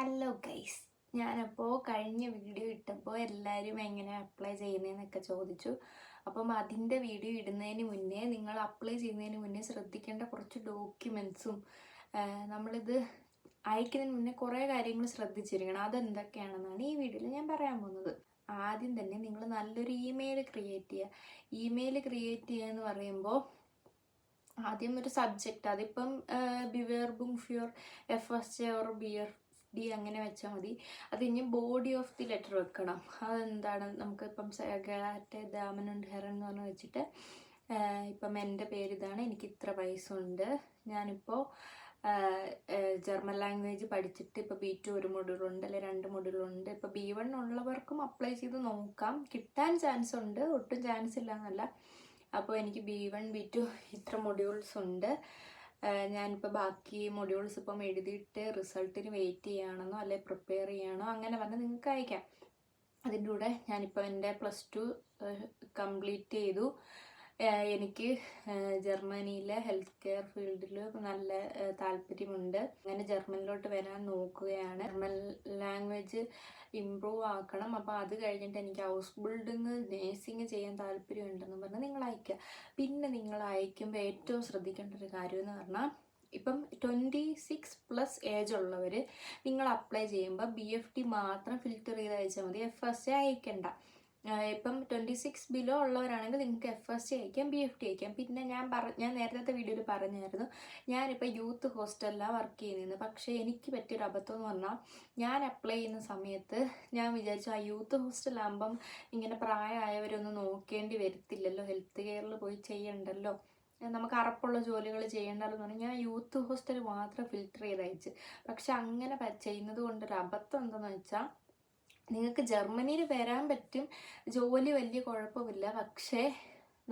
Hello guys, ഞാനപ്പോൾ കഴിഞ്ഞ video ഇട്ടപ്പോൾ എല്ലാവരും എങ്ങനെ അപ്ലൈ ചെയ്യുന്നതെന്നൊക്കെ ചോദിച്ചു. അപ്പം അതിൻ്റെ വീഡിയോ ഇടുന്നതിന് മുന്നേ, നിങ്ങൾ അപ്ലൈ ചെയ്യുന്നതിന് മുന്നേ ശ്രദ്ധിക്കേണ്ട കുറച്ച് ഡോക്യുമെൻറ്റ്സും നമ്മളിത് അയക്കുന്നതിന് മുന്നേ കുറേ കാര്യങ്ങൾ ശ്രദ്ധിച്ചിരിക്കണം. അതെന്തൊക്കെയാണെന്നാണ് ഈ വീഡിയോയിൽ ഞാൻ പറയാൻ പോകുന്നത്. ആദ്യം തന്നെ നിങ്ങൾ നല്ലൊരു ഇമെയിൽ ക്രിയേറ്റ് ചെയ്യുക. ഇമെയിൽ ക്രിയേറ്റ് ചെയ്യുക എന്ന് പറയുമ്പോൾ ആദ്യം ഒരു സബ്ജക്റ്റ്, അതിപ്പം ബിവേർബും ഫ്യൂർ FSJ ഓർ BFD അങ്ങനെ വെച്ചാൽ മതി. അത് കഴിഞ്ഞ് ബോഡി ഓഫ് ദി ലെറ്റർ വെക്കണം. അതെന്താണ്, നമുക്കിപ്പം ഗാറ്റ് ദാമനുണ്ട് ഹെറൻ എന്ന് പറഞ്ഞ് വെച്ചിട്ട് ഇപ്പം എൻ്റെ പേര് ഇതാണ്, എനിക്ക് ഇത്ര വയസ്സുണ്ട്, ഞാനിപ്പോൾ ജർമ്മൻ ലാംഗ്വേജ് പഠിച്ചിട്ട് ഇപ്പോൾ B2 ഒരു മൊഡ്യൂളുണ്ട്, അല്ലെങ്കിൽ 2 മൊഡ്യൂളുണ്ട്. ഇപ്പോൾ B1 ഉള്ളവർക്കും അപ്ലൈ ചെയ്ത് നോക്കാം, കിട്ടാൻ ചാൻസ് ഉണ്ട്, ഒട്ടും ചാൻസ് ഇല്ല എന്നല്ല. അപ്പോൾ എനിക്ക് B1 B2 ഇത്ര മൊഡ്യൂൾസ് ഉണ്ട്, ഞാനിപ്പോൾ ബാക്കി മൊഡ്യൂൾസ് ഇപ്പം എഴുതിയിട്ട് റിസൾട്ടിന് വെയിറ്റ് ചെയ്യുകയാണെന്നോ അല്ലെ പ്രിപ്പയർ ചെയ്യണോ അങ്ങനെ പറഞ്ഞ് നിങ്ങൾക്ക് അയക്കാം. അതിൻ്റെ കൂടെ ഞാനിപ്പോൾ എൻ്റെ +2 കംപ്ലീറ്റ് ചെയ്തു. എനിക്ക് ജർമ്മനിയിലെ ഹെൽത്ത് കെയർ ഫീൽഡിൽ നല്ല താല്പര്യമുണ്ട്. അങ്ങനെ ജർമ്മനിലോട്ട് വരാൻ നോക്കുകയാണ്. ജർമ്മൻ ലാംഗ്വേജ് ഇമ്പ്രൂവ് ആക്കണം. അപ്പോൾ അത് കഴിഞ്ഞിട്ട് എനിക്ക് ഹൗസ് ബിൽഡിങ് നേഴ്സിങ് ചെയ്യാൻ താല്പര്യമുണ്ടെന്ന് പറഞ്ഞാൽ നിങ്ങൾ അയക്കുക. പിന്നെ നിങ്ങൾ അയക്കുമ്പോൾ ഏറ്റവും ശ്രദ്ധിക്കേണ്ട ഒരു കാര്യം എന്ന് പറഞ്ഞാൽ, ഇപ്പം 26+ ഏജ് ഉള്ളവർ നിങ്ങൾ അപ്ലൈ ചെയ്യുമ്പോൾ BFD മാത്രം ഫിൽറ്റർ ചെയ്ത് അയച്ചാൽ മതി, FSJ അയക്കണ്ട. ഇപ്പം 26 ബിലോ ഉള്ളവരാണെങ്കിൽ നിങ്ങൾക്ക് FSJ അയക്കാം, BFD അയക്കാം. പിന്നെ ഞാൻ നേരത്തെ വീഡിയോയിൽ പറഞ്ഞായിരുന്നു, ഞാനിപ്പോൾ യൂത്ത് ഹോസ്റ്റലിലാണ് വർക്ക് ചെയ്യുന്നത്. പക്ഷേ എനിക്ക് പറ്റിയൊരു അബദ്ധം എന്ന് പറഞ്ഞാൽ, ഞാൻ അപ്ലൈ ചെയ്യുന്ന സമയത്ത് ഞാൻ വിചാരിച്ചു ആ യൂത്ത് ഹോസ്റ്റലാകുമ്പം ഇങ്ങനെ പ്രായമായവരൊന്നും നോക്കേണ്ടി വരത്തില്ലല്ലോ, ഹെൽത്ത് കെയറിൽ പോയി ചെയ്യണ്ടല്ലോ, നമുക്ക് അറപ്പുള്ള ജോലികൾ ചെയ്യേണ്ടതെന്ന് പറഞ്ഞാൽ ഞാൻ യൂത്ത് ഹോസ്റ്റൽ മാത്രം ഫിൽറ്റർ ചെയ്ത് അയച്ച്. പക്ഷെ അങ്ങനെ ചെയ്യുന്നത് കൊണ്ടൊരു അബദ്ധം എന്താണെന്ന് വെച്ചാൽ, നിങ്ങൾക്ക് ജർമ്മനിയിൽ വരാൻ പറ്റും, ജോലി വലിയ കുഴപ്പമില്ല. പക്ഷേ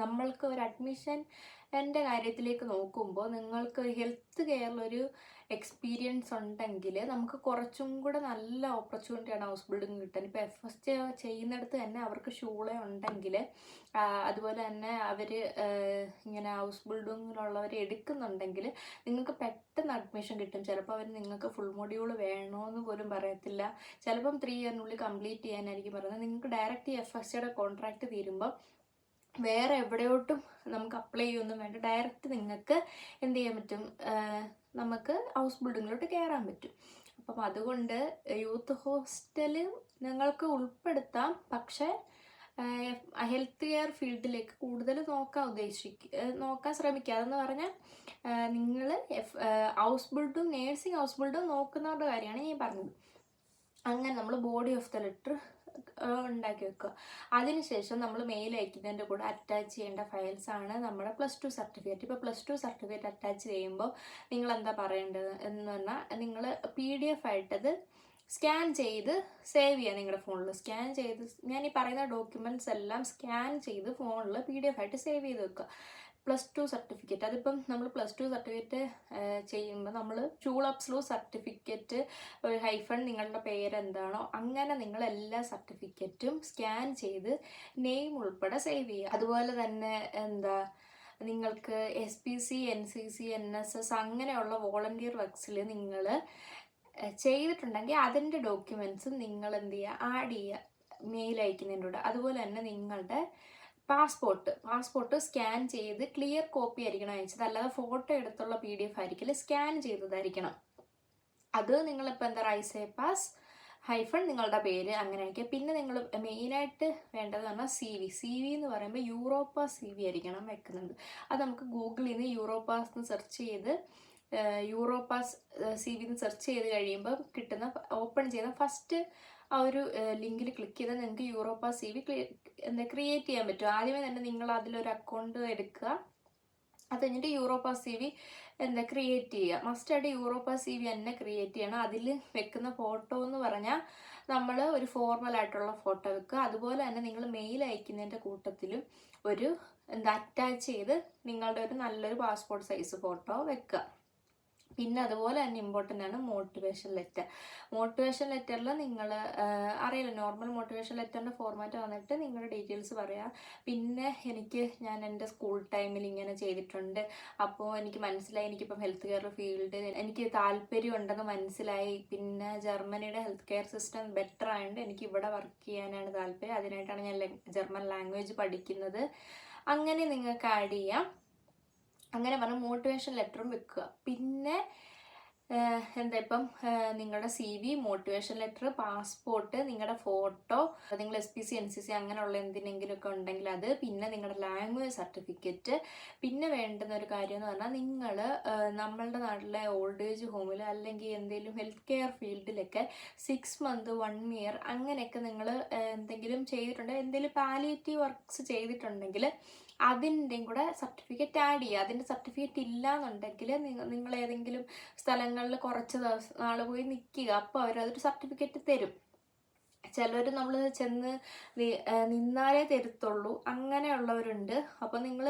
നമ്മൾക്ക് ഒരു അഡ്മിഷൻ്റെ കാര്യത്തിലേക്ക് നോക്കുമ്പോൾ നിങ്ങൾക്ക് ഒരു ഹെൽത്ത് കെയറിലൊരു എക്സ്പീരിയൻസ് ഉണ്ടെങ്കിൽ നമുക്ക് കുറച്ചും കൂടെ നല്ല ഓപ്പർച്യൂണിറ്റിയാണ് ഹൗസ് ബിൽഡിങ് കിട്ടാൻ. ഇപ്പോൾ FSJ ചെയ്യുന്നിടത്ത് തന്നെ അവർക്ക് ഷൂളെ ഉണ്ടെങ്കിൽ, അതുപോലെ തന്നെ അവർ ഇങ്ങനെ ഹൗസ് ബിൽഡിങ്ങിലുള്ളവർ എടുക്കുന്നുണ്ടെങ്കിൽ നിങ്ങൾക്ക് പെട്ടെന്ന് അഡ്മിഷൻ കിട്ടും. ചിലപ്പോൾ അവർ നിങ്ങൾക്ക് ഫുൾ മൊഡ്യൂൾ വേണമെന്ന് പോലും പറയത്തില്ല, ചിലപ്പം 3 ഇയറിനുള്ളിൽ കംപ്ലീറ്റ് ചെയ്യാനായിരിക്കും പറയുന്നത്. നിങ്ങൾക്ക് ഡയറക്റ്റ് FSJയുടെ കോൺട്രാക്റ്റ് തീരുമ്പോൾ വേറെ എവിടെയോട്ടും നമുക്ക് അപ്ലൈ ചെയ്യൊന്നും വേണ്ട, ഡയറക്റ്റ് നിങ്ങൾക്ക് എന്ത് ചെയ്യാൻ പറ്റും, നമുക്ക് ഹൗസ് ബിൽഡിങ്ങിലോട്ട് കയറാൻ പറ്റും. അപ്പം അതുകൊണ്ട് യൂത്ത് ഹോസ്റ്റൽ നിങ്ങൾക്ക് ഉൾപ്പെടുത്താം, പക്ഷേ ഹെൽത്ത് കെയർ ഫീൽഡിലേക്ക് കൂടുതൽ നോക്കാൻ ശ്രമിക്കുക. അതെന്ന് പറഞ്ഞാൽ നിങ്ങൾ ഹൗസ് ബിൽഡും നേഴ്സിംഗ് ഹൗസ് ബിൽഡും നോക്കുന്നവരുടെ കാര്യമാണ് ഞാൻ പറഞ്ഞത്. അങ്ങനെ നമ്മൾ ബോഡി ഓഫ് ദ ലെറ്റർ ഉണ്ടാക്കി വെക്കുക. അതിനുശേഷം നമ്മൾ മെയിൽ അയക്കുന്നതിൻ്റെ കൂടെ അറ്റാച്ച് ചെയ്യേണ്ട ഫയൽസാണ് നമ്മുടെ +2 സർട്ടിഫിക്കറ്റ്. ഇപ്പോൾ +2 സർട്ടിഫിക്കറ്റ് അറ്റാച്ച് ചെയ്യുമ്പോൾ നിങ്ങൾ എന്താ പറയേണ്ടത് എന്ന് പറഞ്ഞാൽ, നിങ്ങൾ PDF ആയിട്ടത് സ്കാൻ ചെയ്ത് സേവ് ചെയ്യുക നിങ്ങളുടെ ഫോണിൽ. സ്കാൻ ചെയ്ത് ഞാൻ ഈ പറയുന്ന ഡോക്യുമെൻറ്റ്സ് എല്ലാം സ്കാൻ ചെയ്ത് ഫോണിൽ PDF ആയിട്ട് സേവ് ചെയ്ത് വെക്കുക. +2 സർട്ടിഫിക്കറ്റ്, അതിപ്പം നമ്മൾ +2 സർട്ടിഫിക്കറ്റ് ചെയ്യുമ്പോൾ നമ്മൾ ഷൂളപ്സ്ലൂ സർട്ടിഫിക്കറ്റ് ഒരു ഹൈഫൺ നിങ്ങളുടെ പേരെന്താണോ അങ്ങനെ നിങ്ങൾ എല്ലാ സർട്ടിഫിക്കറ്റും സ്കാൻ ചെയ്ത് നെയിം ഉൾപ്പെടെ സേവ് ചെയ്യുക. അതുപോലെ തന്നെ നിങ്ങൾക്ക് SPC NCC NSS അങ്ങനെയുള്ള വോളണ്ടിയർ വർക്സിൽ നിങ്ങൾ ചെയ്തിട്ടുണ്ടെങ്കിൽ അതിൻ്റെ ഡോക്യുമെൻറ്റ്സും നിങ്ങൾ എന്ത് ചെയ്യുക, ആഡ് ചെയ്യുക മെയിൽ അയക്കുന്നതിൻ്റെ കൂടെ. അതുപോലെ തന്നെ നിങ്ങളുടെ പാസ്പോർട്ട് സ്കാൻ ചെയ്ത് ക്ലിയർ കോപ്പി ആയിരിക്കണം അയച്ചത്, അല്ലാതെ ഫോട്ടോ എടുത്തുള്ള PDF ആയിരിക്കില്ല, സ്കാൻ ചെയ്തതായിരിക്കണം. അത് നിങ്ങളിപ്പോൾ റൈസേ പാസ് ഹൈഫൺ നിങ്ങളുടെ പേര് അങ്ങനെ അയക്കുക. പിന്നെ നിങ്ങൾ മെയിനായിട്ട് വേണ്ടതെന്ന് പറഞ്ഞാൽ CV എന്ന് പറയുമ്പോൾ യൂറോപ്പാസ് CV ആയിരിക്കണം വെക്കുന്നത്. അത് നമുക്ക് ഗൂഗിളിൽ നിന്ന് യൂറോപ്പാസ് എന്ന് സെർച്ച് ചെയ്ത് യൂറോപ്പാസ് CV എന്ന് സെർച്ച് ചെയ്ത് കഴിയുമ്പോൾ കിട്ടുന്ന ഓപ്പൺ ചെയ്ത ഫസ്റ്റ് ആ ഒരു ലിങ്കിൽ ക്ലിക്ക് ചെയ്താൽ നിങ്ങൾക്ക് യൂറോപ്പാസ് CV ക്രിയേറ്റ് ചെയ്യാൻ പറ്റും. ആദ്യമേ തന്നെ നിങ്ങൾ അതിലൊരു അക്കൗണ്ട് എടുക്കുക, അത് കഴിഞ്ഞിട്ട് യൂറോപ്പാസ് CV ക്രിയേറ്റ് ചെയ്യുക. മസ്റ്റായിട്ട് യൂറോപ്പാസ് CV തന്നെ ക്രിയേറ്റ് ചെയ്യണം. അതിൽ വെക്കുന്ന ഫോട്ടോ എന്ന് പറഞ്ഞാൽ നമ്മൾ ഒരു ഫോർമലായിട്ടുള്ള ഫോട്ടോ വെക്കുക. അതുപോലെ തന്നെ നിങ്ങൾ മെയിൽ അയക്കുന്നതിൻ്റെ കൂട്ടത്തിലും ഒരു അറ്റാച്ച് ചെയ്ത് നിങ്ങളുടെ ഒരു നല്ലൊരു പാസ്പോർട്ട് സൈസ് ഫോട്ടോ വെക്കുക. പിന്നെ അതുപോലെ തന്നെ ഇമ്പോർട്ടൻ്റ് ആണ് മോട്ടിവേഷൻ ലെറ്റർ. മോട്ടിവേഷൻ ലെറ്ററിൽ നിങ്ങൾ അറിയില്ല, നോർമൽ മോട്ടിവേഷൻ ലെറ്ററിൻ്റെ ഫോർമാറ്റ് വന്നിട്ട് നിങ്ങളുടെ ഡീറ്റെയിൽസ് പറയുക. പിന്നെ ഞാൻ എൻ്റെ സ്കൂൾ ടൈമിൽ ഇങ്ങനെ ചെയ്തിട്ടുണ്ട്, അപ്പോൾ എനിക്ക് മനസ്സിലായി, എനിക്കിപ്പം ഹെൽത്ത് കെയർ ഫീൽഡ് എനിക്ക് താല്പര്യം ഉണ്ടെന്ന് മനസ്സിലായി, പിന്നെ ജർമ്മനിയുടെ ഹെൽത്ത് കെയർ സിസ്റ്റം ബെറ്റർ ആയതുകൊണ്ട് എനിക്ക് ഇവിടെ വർക്ക് ചെയ്യാനാണ് താല്പര്യം, അതിനായിട്ടാണ് ഞാൻ ജർമ്മൻ ലാംഗ്വേജ് പഠിക്കുന്നത്, അങ്ങനെ നിങ്ങൾക്ക് ആഡ് ചെയ്യാം. അങ്ങനെ പറഞ്ഞ് മോട്ടിവേഷൻ ലെറ്ററും വെക്കുക. പിന്നെ ഇപ്പം നിങ്ങളുടെ CV, മോട്ടിവേഷൻ ലെറ്റർ, പാസ്പോർട്ട്, നിങ്ങളുടെ ഫോട്ടോ, നിങ്ങൾ SPC NCC അങ്ങനെയുള്ള എന്തിനെങ്കിലുമൊക്കെ ഉണ്ടെങ്കിൽ അത്, പിന്നെ നിങ്ങളുടെ ലാംഗ്വേജ് സർട്ടിഫിക്കറ്റ്. പിന്നെ വേണ്ടുന്ന ഒരു കാര്യം എന്ന് പറഞ്ഞാൽ നിങ്ങൾ നമ്മളുടെ നാട്ടിലെ ഓൾഡ് ഏജ് ഹോമിൽ അല്ലെങ്കിൽ എന്തെങ്കിലും ഹെൽത്ത് കെയർ ഫീൽഡിലൊക്കെ 6 months 1 year അങ്ങനെയൊക്കെ നിങ്ങൾ എന്തെങ്കിലും ചെയ്തിട്ടുണ്ടെങ്കിൽ, എന്തെങ്കിലും പാലിയേറ്റീവ് വർക്ക്സ് ചെയ്തിട്ടുണ്ടെങ്കിൽ അതിൻ്റെയും കൂടെ സർട്ടിഫിക്കറ്റ് ആഡ് ചെയ്യുക. അതിൻ്റെ സർട്ടിഫിക്കറ്റ് ഇല്ല എന്നുണ്ടെങ്കിൽ നിങ്ങൾ ഏതെങ്കിലും സ്ഥലങ്ങളിൽ കുറച്ച് നാൾ പോയി നിൽക്കുക, അപ്പോൾ അവരതൊരു സർട്ടിഫിക്കറ്റ് തരും. ചിലർ നമ്മൾ ചെന്ന് നിന്നാലേ തരുത്തുള്ളൂ, അങ്ങനെയുള്ളവരുണ്ട്. അപ്പോൾ നിങ്ങൾ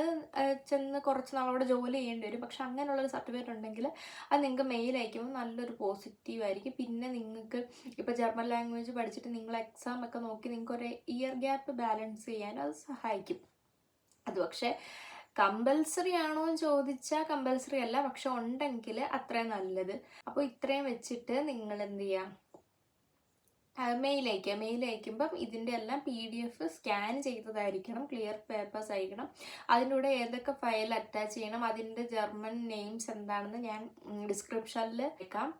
ചെന്ന് കുറച്ച് നാൾ അവിടെ ജോലി ചെയ്യേണ്ടി വരും. പക്ഷെ അങ്ങനെയുള്ളൊരു സർട്ടിഫിക്കറ്റ് ഉണ്ടെങ്കിൽ അത് നിങ്ങൾക്ക് മെയിൽ അയക്കുമ്പോൾ നല്ലൊരു പോസിറ്റീവ് ആയിരിക്കും. പിന്നെ നിങ്ങൾക്ക് ഇപ്പോൾ ജർമ്മൻ ലാംഗ്വേജ് പഠിച്ചിട്ട് നിങ്ങൾ എക്സാം ഒക്കെ നോക്കി നിങ്ങൾക്ക് ഒരു ഇയർ ഗ്യാപ്പ് ബാലൻസ് ചെയ്യാൻ അത് സഹായിക്കും. അത് പക്ഷേ കമ്പൽസറി ആണോ എന്ന് ചോദിച്ചാൽ കമ്പൽസറി അല്ല, പക്ഷെ ഉണ്ടെങ്കിൽ അത്രയും നല്ലത്. അപ്പോൾ ഇത്രയും വെച്ചിട്ട് നിങ്ങൾ എന്ത് ചെയ്യുക, മെയിൽ അയക്കുമ്പം ഇതിൻ്റെ എല്ലാം PDF സ്കാൻ ചെയ്തതായിരിക്കണം, ക്ലിയർ പേപ്പേഴ്സ് ആയിരിക്കണം. അതിൻ്റെ കൂടെ ഏതൊക്കെ ഫയൽ അറ്റാച്ച് ചെയ്യണം, അതിൻ്റെ ജർമ്മൻ നെയിംസ് എന്താണെന്ന് ഞാൻ ഡിസ്ക്രിപ്ഷനിൽ വെക്കാം.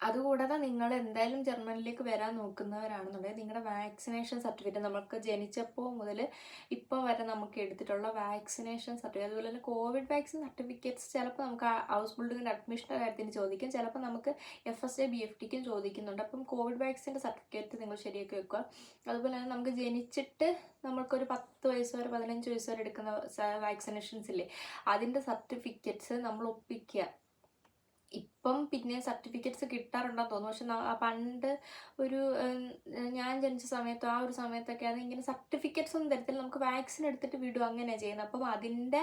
അതുകൂടാതെ നിങ്ങൾ എന്തായാലും ജർമ്മനിലേക്ക് വരാൻ നോക്കുന്നവരാണെന്നുണ്ടെങ്കിൽ നിങ്ങളുടെ വാക്സിനേഷൻ സർട്ടിഫിക്കറ്റ്, നമുക്ക് ജനിച്ചപ്പോൾ മുതൽ ഇപ്പോൾ വരെ നമുക്ക് എടുത്തിട്ടുള്ള വാക്സിനേഷൻ സർട്ടിഫിക്കറ്റ്, അതുപോലെ തന്നെ കോവിഡ് വാക്സിൻ സർട്ടിഫിക്കറ്റ്സ് ചിലപ്പോൾ നമുക്ക് ഹൗസ് ബിൽഡിങ്ങിൻ്റെ അഡ്മിഷൻ്റെ കാര്യത്തിന് ചോദിക്കും, ചിലപ്പോൾ നമുക്ക് FSA BFTക്കും ചോദിക്കുന്നുണ്ട്. അപ്പം കോവിഡ് വാക്സിൻ്റെ സർട്ടിഫിക്കറ്റ് നിങ്ങൾ ശരിയാക്കി വെക്കുക. അതുപോലെ തന്നെ നമുക്ക് ജനിച്ചിട്ട് നമ്മൾക്കൊരു 10 വയസ്സ് വരെ 15 വയസ്സ് വരെ എടുക്കുന്ന വാക്സിനേഷൻസ് ഇല്ലേ, അതിൻ്റെ സർട്ടിഫിക്കറ്റ്സ് നമ്മൾ ഒപ്പിക്കുക. ഇപ്പം പിന്നെ സർട്ടിഫിക്കറ്റ്സ് കിട്ടാറുണ്ടെന്ന് തോന്നുന്നു, പക്ഷെ പണ്ട് ഒരു ഞാൻ ജനിച്ച സമയത്ത് ആ ഒരു സമയത്തൊക്കെ അത് ഇങ്ങനെ സർട്ടിഫിക്കറ്റ്സ് ഒന്നും തരത്തില്ല, നമുക്ക് വാക്സിൻ എടുത്തിട്ട് വിടും, അങ്ങനെയാണ് ചെയ്യുന്നത്. അപ്പം അതിൻ്റെ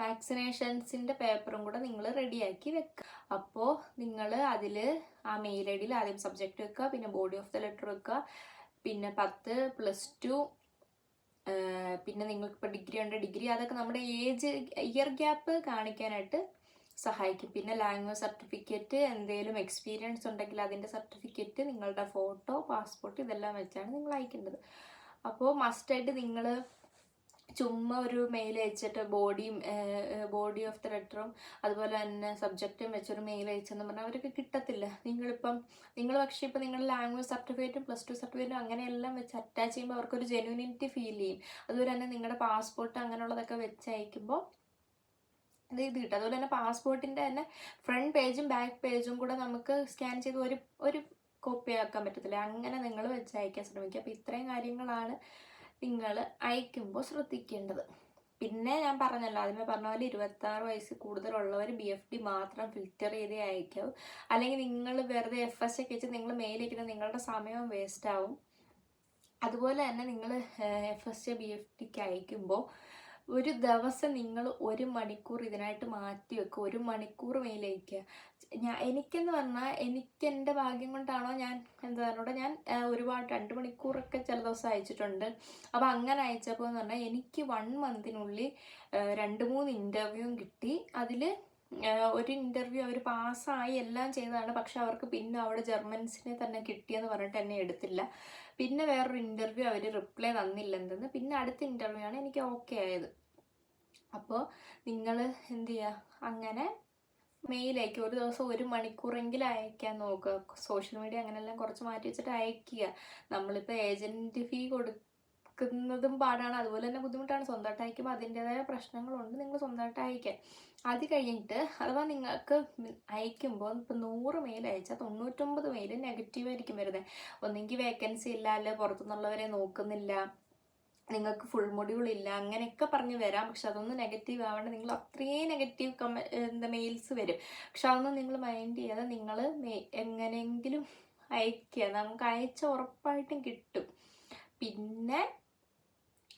വാക്സിനേഷൻസിൻ്റെ പേപ്പറും കൂടെ നിങ്ങൾ റെഡിയാക്കി വെക്കുക. അപ്പോൾ നിങ്ങൾ അതിൽ ആ മെയിൽ ID ആദ്യം സബ്ജക്റ്റ് വെക്കുക, പിന്നെ ബോഡി ഓഫ് ദ ലെറ്റർ വെക്കുക, പിന്നെ 10 +2, പിന്നെ നിങ്ങൾക്കിപ്പോൾ ഡിഗ്രി ഉണ്ട്, ഡിഗ്രി, അതൊക്കെ നമ്മുടെ ഇയർ ഗ്യാപ്പ് കാണിക്കാനായിട്ട് സഹായിക്കും. പിന്നെ ലാംഗ്വേജ് സർട്ടിഫിക്കറ്റ്, എന്തെങ്കിലും എക്സ്പീരിയൻസ് ഉണ്ടെങ്കിൽ അതിൻ്റെ സർട്ടിഫിക്കറ്റ്, നിങ്ങളുടെ ഫോട്ടോ, പാസ്പോർട്ട്, ഇതെല്ലാം വെച്ചാണ് നിങ്ങൾ അയക്കേണ്ടത്. അപ്പോൾ മസ്റ്റായിട്ട് നിങ്ങൾ ചുമ്മാ ഒരു മെയിൽ അയച്ചിട്ട് ബോഡി ഓഫ് ദ ലെറ്ററും അതുപോലെ തന്നെ സബ്ജക്റ്റും വെച്ചൊരു മെയിൽ അയച്ചെന്ന് പറഞ്ഞാൽ അവർക്ക് കിട്ടത്തില്ല. നിങ്ങൾ പക്ഷേ ഇപ്പോൾ നിങ്ങളുടെ ലാംഗ്വേജ് സർട്ടിഫിക്കറ്റും +2 സർട്ടിഫിക്കറ്റും അങ്ങനെയെല്ലാം വെച്ച് അറ്റാച്ച് ചെയ്യുമ്പോൾ അവർക്കൊരു ജെന്യൂനിറ്റി ഫീൽ ചെയ്യും. അതുപോലെ തന്നെ നിങ്ങളുടെ പാസ്പോർട്ട് അങ്ങനെയുള്ളതൊക്കെ വെച്ച് അയക്കുമ്പോൾ ഇത് കിട്ടും. അതുപോലെ തന്നെ പാസ്പോർട്ടിൻ്റെ തന്നെ ഫ്രണ്ട് പേജും ബാക്ക് പേജും കൂടെ നമുക്ക് സ്കാൻ ചെയ്ത് ഒരു കോപ്പി ആക്കാൻ പറ്റത്തില്ല, അങ്ങനെ നിങ്ങൾ വെച്ച് അയക്കാൻ ശ്രമിക്കുക. അപ്പോൾ ഇത്രയും കാര്യങ്ങളാണ് നിങ്ങൾ അയക്കുമ്പോൾ ശ്രദ്ധിക്കേണ്ടത്. പിന്നെ ഞാൻ പറഞ്ഞല്ലോ, ആദ്യമേ പറഞ്ഞ പോലെ 26 വയസ്സ് കൂടുതലുള്ളവർ BFD മാത്രം ഫിൽറ്റർ ചെയ്തേ അയക്കാവൂ. അല്ലെങ്കിൽ നിങ്ങൾ വെറുതെ FSA ഒക്കെ വെച്ച് നിങ്ങൾ മെയിൽ അയക്കുന്നത് നിങ്ങളുടെ സമയവും വേസ്റ്റ് ആവും. അതുപോലെ തന്നെ നിങ്ങൾ FSA BFDക്ക് അയക്കുമ്പോൾ ഒരു ദിവസം നിങ്ങൾ 1 മണിക്കൂർ ഇതിനായിട്ട് മാറ്റി വെക്കുക. 1 മണിക്കൂർ മെയിൽ അയക്കുക. എനിക്കെന്ന് പറഞ്ഞാൽ എനിക്ക് എൻ്റെ ഭാഗ്യം കൊണ്ടാണോ ഞാൻ ഒരുപാട് 2 മണിക്കൂറൊക്കെ ചില ദിവസം അയച്ചിട്ടുണ്ട്. അപ്പോൾ അങ്ങനെ അയച്ചപ്പോൾ എന്ന് പറഞ്ഞാൽ എനിക്ക് 1 monthനുള്ളിൽ 2-3 ഇൻ്റർവ്യൂവും കിട്ടി. അതിൽ ഒരു ഇൻ്റർവ്യൂ അവർ പാസ്സായി എല്ലാം ചെയ്തതാണ്, പക്ഷെ അവർക്ക് പിന്നെ അവിടെ ജർമ്മൻസിനെ തന്നെ കിട്ടിയെന്ന് പറഞ്ഞിട്ട് എന്നെ എടുത്തില്ല. പിന്നെ വേറൊരു ഇൻ്റർവ്യൂ അവർ റിപ്ലൈ തന്നില്ലെന്ന്, പിന്നെ അടുത്ത ഇൻ്റർവ്യൂ ആണ് എനിക്ക് ഓക്കെ ആയത്. അപ്പോൾ നിങ്ങൾ എന്ത് ചെയ്യുക, അങ്ങനെ മെയിൽ അയക്കുക. ഒരു ദിവസം 1 മണിക്കൂറെങ്കിലും അയക്കാൻ നോക്കുക. സോഷ്യൽ മീഡിയ അങ്ങനെയെല്ലാം കുറച്ച് മാറ്റി വെച്ചിട്ട് അയക്കുക. നമ്മളിപ്പോൾ ഏജൻറ്റ് ഫീ കൊടുക്കുന്നതും പാടാണ്, അതുപോലെ തന്നെ ബുദ്ധിമുട്ടാണ്. സ്വന്തമായിട്ട് അയക്കുമ്പോൾ അതിൻ്റെതായ പ്രശ്നങ്ങളുണ്ട്, നിങ്ങൾ സ്വന്തമായിട്ട് അയക്കുക. അത് കഴിഞ്ഞിട്ട് അഥവാ നിങ്ങൾക്ക് അയക്കുമ്പോൾ ഇപ്പോൾ 100 മെയിൽ അയച്ചാൽ 99 മെയിൽ നെഗറ്റീവായിരിക്കും വരുന്നത്. ഒന്നെങ്കിൽ വേക്കൻസി ഇല്ല, അല്ലെ പുറത്തുനിന്നുള്ളവരെ നോക്കുന്നില്ല, നിങ്ങൾക്ക് ഫുൾ മൊഡ്യൂൾ ഇല്ല, അങ്ങനെയൊക്കെ പറഞ്ഞ് വരാം. പക്ഷെ അതൊന്നും നെഗറ്റീവ് ആവേണ്ട, നിങ്ങൾ അത്രയും നെഗറ്റീവ് മെയിൽസ് വരും. പക്ഷെ അതൊന്നും നിങ്ങൾ മൈൻഡ് ചെയ്യാതെ നിങ്ങൾ എങ്ങനെയെങ്കിലും അയക്കുക. നമുക്ക് അയച്ച ഉറപ്പായിട്ടും കിട്ടും. പിന്നെ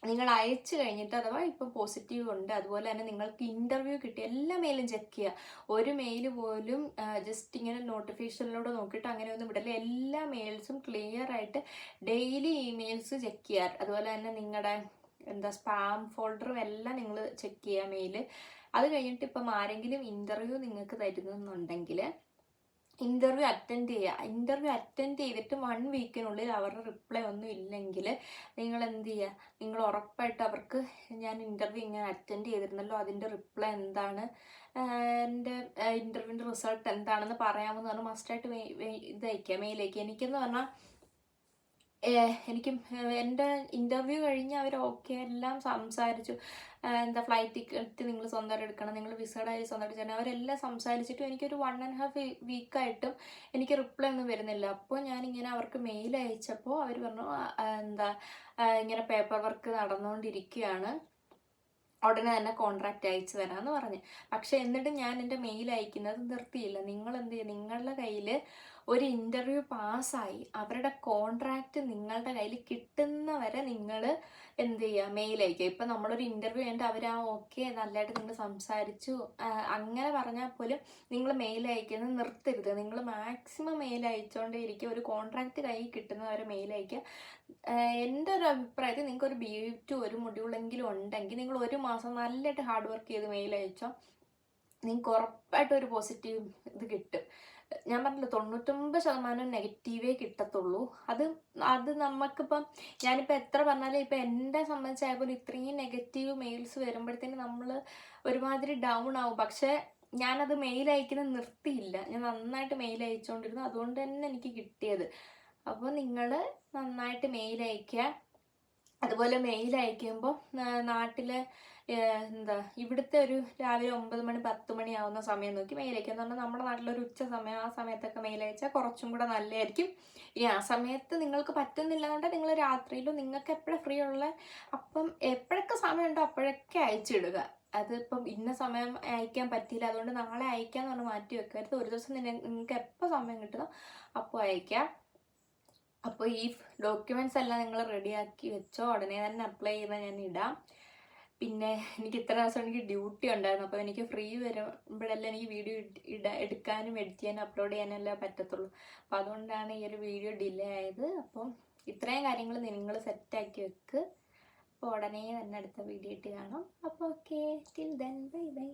നിങ്ങൾ അയച്ചു കഴിഞ്ഞിട്ട് അഥവാ ഇപ്പം പോസിറ്റീവ് ഉണ്ട്, അതുപോലെ തന്നെ നിങ്ങൾക്ക് ഇൻ്റർവ്യൂ കിട്ടി, എല്ലാ മെയിലും ചെക്ക് ചെയ്യുക. ഒരു മെയിൽ പോലും ജസ്റ്റ് ഇങ്ങനെ നോട്ടിഫിക്കേഷനിലൂടെ നോക്കിയിട്ട് അങ്ങനെ ഒന്നും വിടല്ല. എല്ലാ മെയിൽസും ക്ലിയർ ആയിട്ട് ഡെയിലി ഇമെയിൽസ് ചെക്ക് ചെയ്യുക. അതുപോലെ തന്നെ നിങ്ങളുടെ സ്പാം ഫോൾഡറും എല്ലാം നിങ്ങൾ ചെക്ക് ചെയ്യുക മെയിൽ. അത് കഴിഞ്ഞിട്ട് ഇപ്പം ആരെങ്കിലും ഇൻ്റർവ്യൂ നിങ്ങൾക്ക് തരുന്നുണ്ടെങ്കിൽ ഇൻ്റർവ്യൂ അറ്റൻഡ് ചെയ്യുക. ഇൻ്റർവ്യൂ അറ്റൻഡ് ചെയ്തിട്ട് 1 വീക്കിനുള്ളിൽ അവരുടെ റിപ്ലൈ ഒന്നും ഇല്ലെങ്കിൽ നിങ്ങൾ എന്ത് ചെയ്യുക, നിങ്ങൾ ഉറപ്പായിട്ട് അവർക്ക് ഞാൻ ഇൻ്റർവ്യൂ ഇങ്ങനെ അറ്റൻഡ് ചെയ്തിരുന്നല്ലോ, അതിൻ്റെ റിപ്ലൈ എന്താണ്, എൻ്റെ ഇൻ്റർവ്യൂവിൻ്റെ റിസൾട്ട് എന്താണെന്ന് പറയാമെന്ന് പറഞ്ഞാൽ മസ്റ്റായിട്ട് ഇത് അയക്കുക, മെയിൽ അയക്കുക. എനിക്കെന്ന് പറഞ്ഞാൽ എനിക്കും എൻ്റെ ഇൻ്റർവ്യൂ കഴിഞ്ഞ് അവർ ഓക്കെ എല്ലാം സംസാരിച്ചു. ഫ്ലൈറ്റ് ടിക്കറ്റ് നിങ്ങൾ സ്വന്തമായിട്ട് എടുക്കണം, നിങ്ങൾ വിസയുടെ കാര്യം സ്വന്തമായിട്ട് ചെയ്യണം, അവരെല്ലാം സംസാരിച്ചിട്ടും എനിക്കൊരു 1.5 വീക്കായിട്ടും എനിക്ക് റിപ്ലൈ ഒന്നും വരുന്നില്ല. അപ്പോൾ ഞാനിങ്ങനെ അവർക്ക് മെയിൽ അയച്ചപ്പോൾ അവർ പറഞ്ഞു ഇങ്ങനെ പേപ്പർ വർക്ക് നടന്നുകൊണ്ടിരിക്കുകയാണ്, ഉടനെ തന്നെ കോൺട്രാക്റ്റ് അയച്ചു തരാമെന്ന് പറഞ്ഞ്. പക്ഷെ എന്നിട്ട് ഞാൻ എൻ്റെ മെയിൽ അയക്കുന്നത് നിർത്തിയില്ല. നിങ്ങൾ എന്ത് ചെയ്യുക, നിങ്ങളുടെ കയ്യിൽ ഒരു ഇൻ്റർവ്യൂ പാസ്സായി അവരുടെ കോൺട്രാക്റ്റ് നിങ്ങളുടെ കയ്യിൽ കിട്ടുന്നവരെ നിങ്ങൾ എന്ത് ചെയ്യുക, മെയിൽ അയക്കുക. ഇപ്പം നമ്മളൊരു ഇൻ്റർവ്യൂ കഴിഞ്ഞിട്ട് അവർ ഓക്കെ നല്ലതായിട്ട് നിങ്ങൾ സംസാരിച്ചു അങ്ങനെ പറഞ്ഞാൽ പോലും നിങ്ങൾ മെയിൽ അയക്കുന്നത് നിർത്തരുത്. നിങ്ങൾ മാക്സിമം മെയിൽ അയച്ചുകൊണ്ടേ ഇരിക്കുക. ഒരു കോൺട്രാക്റ്റ് കയ്യിൽ കിട്ടുന്നവരെ മെയിൽ അയക്കുക. എൻ്റെ ഒരു അഭിപ്രായത്തിൽ നിങ്ങൾക്ക് ഒരു B2 ഒരു മൊഡ്യൂളെങ്കിലും ഉണ്ടെങ്കിൽ നിങ്ങൾ 1 മാസം നല്ലതായിട്ട് ഹാർഡ് വർക്ക് ചെയ്ത് മെയിൽ അയച്ചോ, നിങ്ങൾക്ക് ഉറപ്പായിട്ടും ഒരു പോസിറ്റീവ് ഇത് കിട്ടും. ഞാൻ പറഞ്ഞില്ല 99% നെഗറ്റീവേ കിട്ടത്തുള്ളൂ. അത് നമുക്കിപ്പം ഞാനിപ്പോൾ എത്ര പറഞ്ഞാലും ഇപ്പം എന്നെ സംബന്ധിച്ചായപ്പോൾ ഇത്രയും നെഗറ്റീവ് മെയിൽസ് വരുമ്പോഴത്തേന് നമ്മൾ ഒരുമാതിരി ഡൗൺ ആവും. പക്ഷേ ഞാനത് മെയിൽ അയക്കുന്നത് നിർത്തിയില്ല, ഞാൻ നന്നായിട്ട് മെയിൽ അയച്ചുകൊണ്ടിരുന്നു. അതുകൊണ്ട് തന്നെ എനിക്ക് കിട്ടിയത്. അപ്പോൾ നിങ്ങൾ നന്നായിട്ട് മെയിൽ അയക്കുക. അതുപോലെ മെയിൽ അയക്കുമ്പോൾ നാട്ടിലെ ഇവിടുത്തെ ഒരു രാവിലെ 9 മണി 10 മണി ആവുന്ന സമയം നോക്കി മെയിൽ അയക്കുക. എന്ന് പറഞ്ഞാൽ നമ്മുടെ നാട്ടിലൊരു ഉച്ച സമയം, ആ സമയത്തൊക്കെ മെയിൽ അയച്ചാൽ കുറച്ചും കൂടെ നല്ലതായിരിക്കും. ഇനി ആ സമയത്ത് നിങ്ങൾക്ക് പറ്റുന്നില്ല എന്നുണ്ടെങ്കിൽ നിങ്ങൾ രാത്രിയിലും നിങ്ങൾക്ക് എപ്പോഴും ഫ്രീ ഉള്ള അപ്പം എപ്പോഴൊക്കെ സമയമുണ്ടോ അപ്പോഴൊക്കെ അയച്ചിടുക. അതിപ്പം ഇന്ന സമയം അയക്കാൻ പറ്റിയില്ല അതുകൊണ്ട് നാളെ അയക്കാന്ന് പറഞ്ഞ് മാറ്റി വെക്കരുത്. ഒരു ദിവസം നിങ്ങൾക്ക് എപ്പോൾ സമയം കിട്ടുന്നോ അപ്പോൾ അയക്കാം. അപ്പോൾ ഈ ഡോക്യുമെൻറ്റ്സ് എല്ലാം നിങ്ങൾ റെഡിയാക്കി വെച്ചോ, ഉടനെ തന്നെ അപ്ലൈ ചെയ്താൽ ഞാൻ ഇടാം. പിന്നെ എനിക്ക് ഇത്ര ദിവസം എനിക്ക് ഡ്യൂട്ടി ഉണ്ടായിരുന്നു, അപ്പോൾ എനിക്ക് ഫ്രീ വരുമ്പോഴെല്ലാം എനിക്ക് വീഡിയോ എടുക്കാനും എഡിറ്റ് ചെയ്യാനും അപ്ലോഡ് ചെയ്യാനെല്ലാം പറ്റത്തുള്ളൂ. അപ്പോൾ അതുകൊണ്ടാണ് ഈ ഒരു വീഡിയോ ഡിലേ ആയത്. അപ്പം ഇത്രയും കാര്യങ്ങൾ നിങ്ങൾ സെറ്റാക്കി വെക്ക്. അപ്പോൾ ഉടനെ തന്നെ അടുത്ത വീഡിയോ ഇട്ട് കാണാം. അപ്പോൾ okay, till then bye bye.